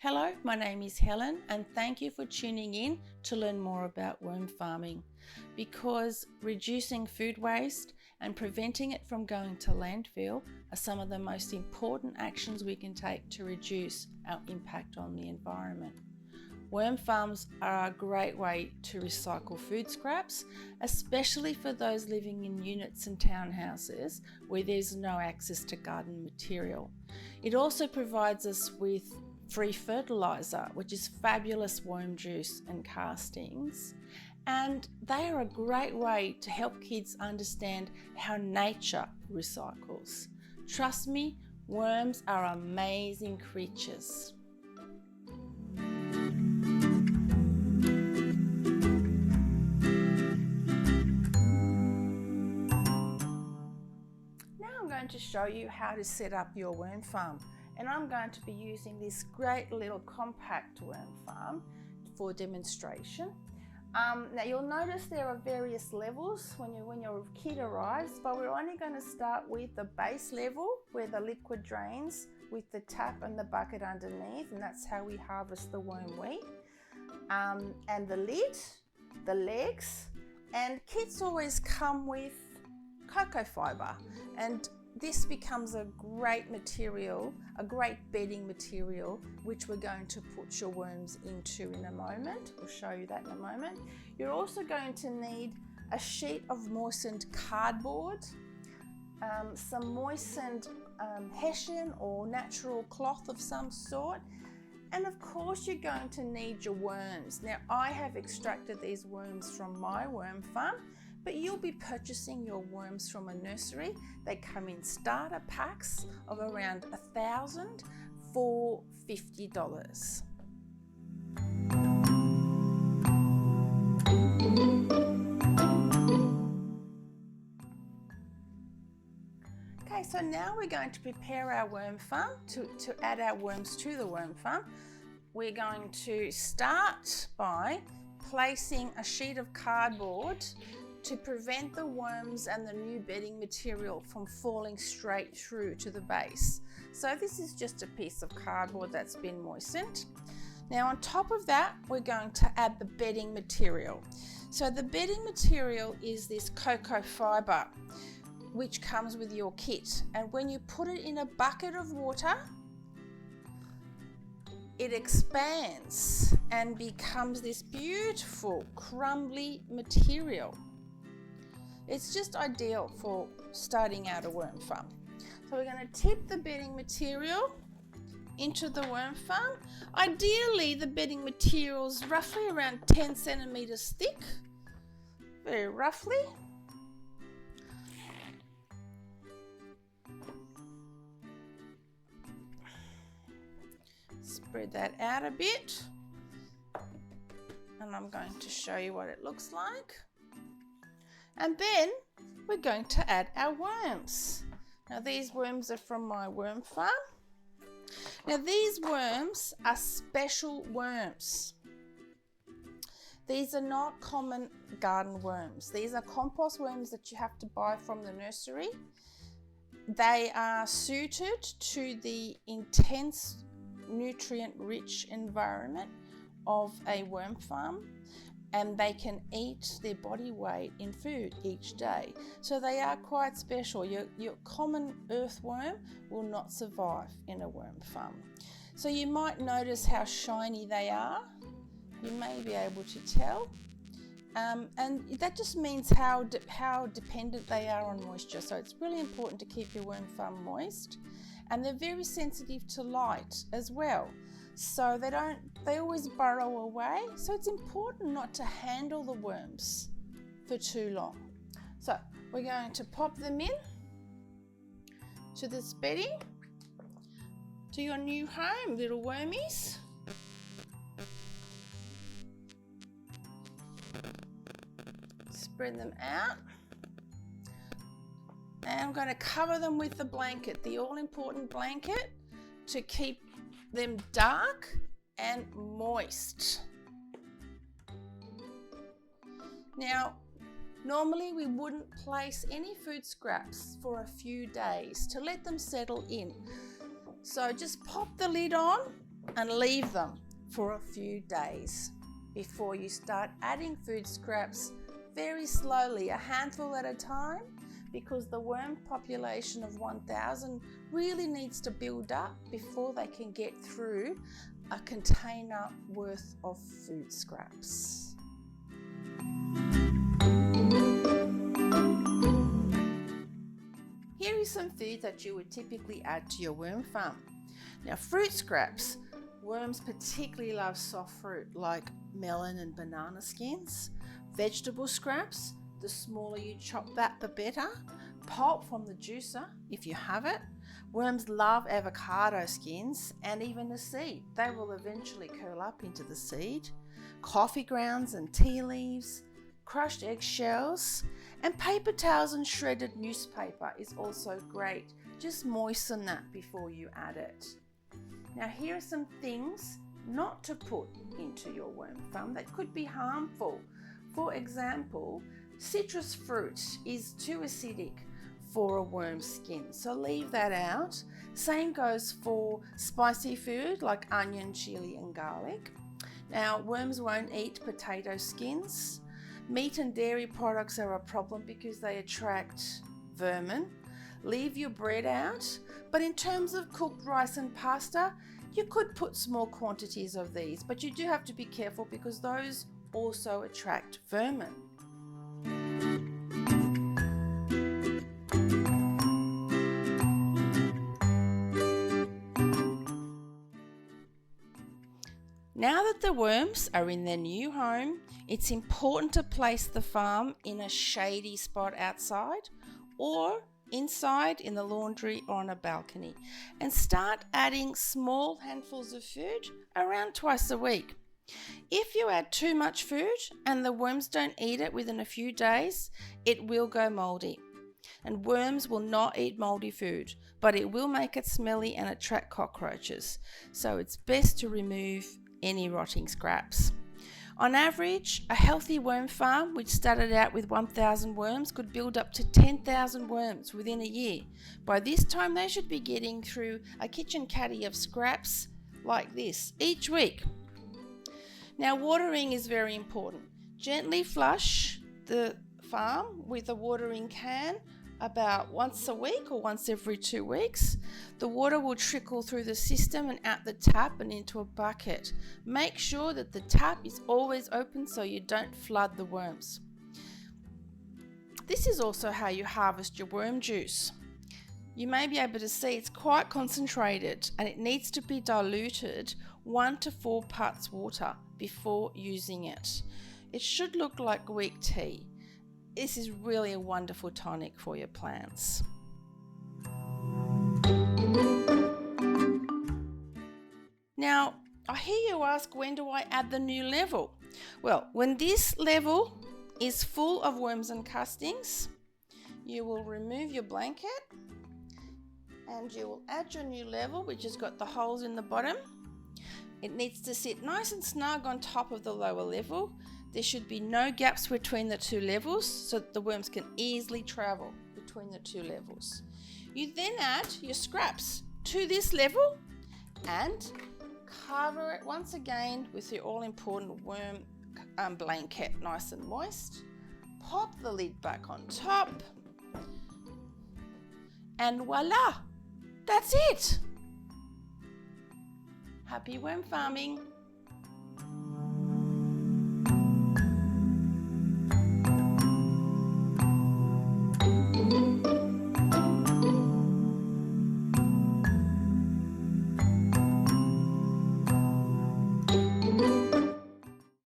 Hello, my name is Helen and thank you for tuning in to learn more about worm farming, because reducing food waste and preventing it from going to landfill are some of the most important actions we can take to reduce our impact on the environment. Worm farms are a great way to recycle food scraps, especially for those living in units and townhouses where there's no access to garden material. It also provides us with free fertiliser, which is fabulous worm juice and castings, and they are a great way to help kids understand how nature recycles. Trust me, worms are amazing creatures. Now I'm going to show you how to set up your worm farm. And I'm going to be using this great little compact worm farm for demonstration. Now you'll notice there are various levels when your kit arrives, but we're only going to start with the base level where the liquid drains with the tap and the bucket underneath, and that's how we harvest the worm wheat. And the lid, the legs, and kits always come with cocoa fibre, and this becomes a great material, a great bedding material, which we're going to put your worms into in a moment. We'll show you that in a moment. You're also going to need a sheet of moistened cardboard, some moistened hessian or natural cloth of some sort, and of course you're going to need your worms. Now I have extracted these worms from my worm farm, but you'll be purchasing your worms from a nursery. They come in starter packs of around 1,000 for $50. Okay, so now we're going to prepare our worm farm to add our worms to the worm farm. We're going to start by placing a sheet of cardboard to prevent the worms and the new bedding material from falling straight through to the base. So this is just a piece of cardboard that's been moistened. Now on top of that, we're going to add the bedding material. So the bedding material is this cocoa fibre, which comes with your kit. And when you put it in a bucket of water, it expands and becomes this beautiful crumbly material. It's just ideal for starting out a worm farm. So we're going to tip the bedding material into the worm farm. Ideally, the bedding material is roughly around 10 centimetres thick, very roughly. Spread that out a bit, and I'm going to show you what it looks like. And then we're going to add our worms. Now these worms are from my worm farm. Now these worms are special worms. These are not common garden worms. These are compost worms that you have to buy from the nursery. They are suited to the intense nutrient-rich environment of a worm farm, and they can eat their body weight in food each day. So they are quite special. Your common earthworm will not survive in a worm farm. So you might notice how shiny they are. You may be able to tell. And that just means how dependent they are on moisture. So it's really important to keep your worm farm moist. And they're very sensitive to light as well. So they always burrow away. So it's important not to handle the worms for too long. So we're going to pop them in to this bedding, to your new home, little wormies. Spread them out. And I'm going to cover them with the blanket, the all-important blanket, to keep them dark and moist. Now, normally we wouldn't place any food scraps for a few days to let them settle in. So just pop the lid on and leave them for a few days before you start adding food scraps very slowly, a handful at a time, because the worm population of 1,000 really needs to build up before they can get through a container worth of food scraps. Here is some food that you would typically add to your worm farm. Now, fruit scraps. Worms particularly love soft fruit like melon and banana skins. Vegetable scraps, the smaller you chop that, the better. Pulp from the juicer, if you have it. Worms love avocado skins and even the seed. They will eventually curl up into the seed. Coffee grounds and tea leaves, crushed eggshells, and paper towels and shredded newspaper is also great. Just moisten that before you add it. Now, here are some things not to put into your worm farm that could be harmful. For example, citrus fruit is too acidic for a worm's skin, so leave that out. Same goes for spicy food like onion, chili and garlic. Now, worms won't eat potato skins. Meat and dairy products are a problem because they attract vermin. Leave your bread out, but in terms of cooked rice and pasta, you could put small quantities of these, but you do have to be careful because those also attract vermin. Now that the worms are in their new home, it's important to place the farm in a shady spot outside or inside in the laundry or on a balcony, and start adding small handfuls of food around twice a week. If you add too much food and the worms don't eat it within a few days, it will go moldy. And worms will not eat moldy food, but it will make it smelly and attract cockroaches. So it's best to remove any rotting scraps. On average, a healthy worm farm, which started out with 1,000 worms, could build up to 10,000 worms within a year. By this time, they should be getting through a kitchen caddy of scraps like this each week. Now, watering is very important. Gently flush the farm with a watering can about once a week or once every 2 weeks. The water will trickle through the system and out the tap and into a bucket. Make sure that the tap is always open so you don't flood the worms. This is also how you harvest your worm juice. You may be able to see it's quite concentrated and it needs to be diluted 1 to 4 parts water before using it. It should look like weak tea. This is really a wonderful tonic for your plants. Now, I hear you ask, when do I add the new level? Well, when this level is full of worms and castings, you will remove your blanket and you will add your new level, which has got the holes in the bottom. It needs to sit nice and snug on top of the lower level. There should be no gaps between the two levels so that the worms can easily travel between the two levels. You then add your scraps to this level and cover it once again with your all-important worm blanket, nice and moist. Pop the lid back on top and voila, that's it. Happy worm farming.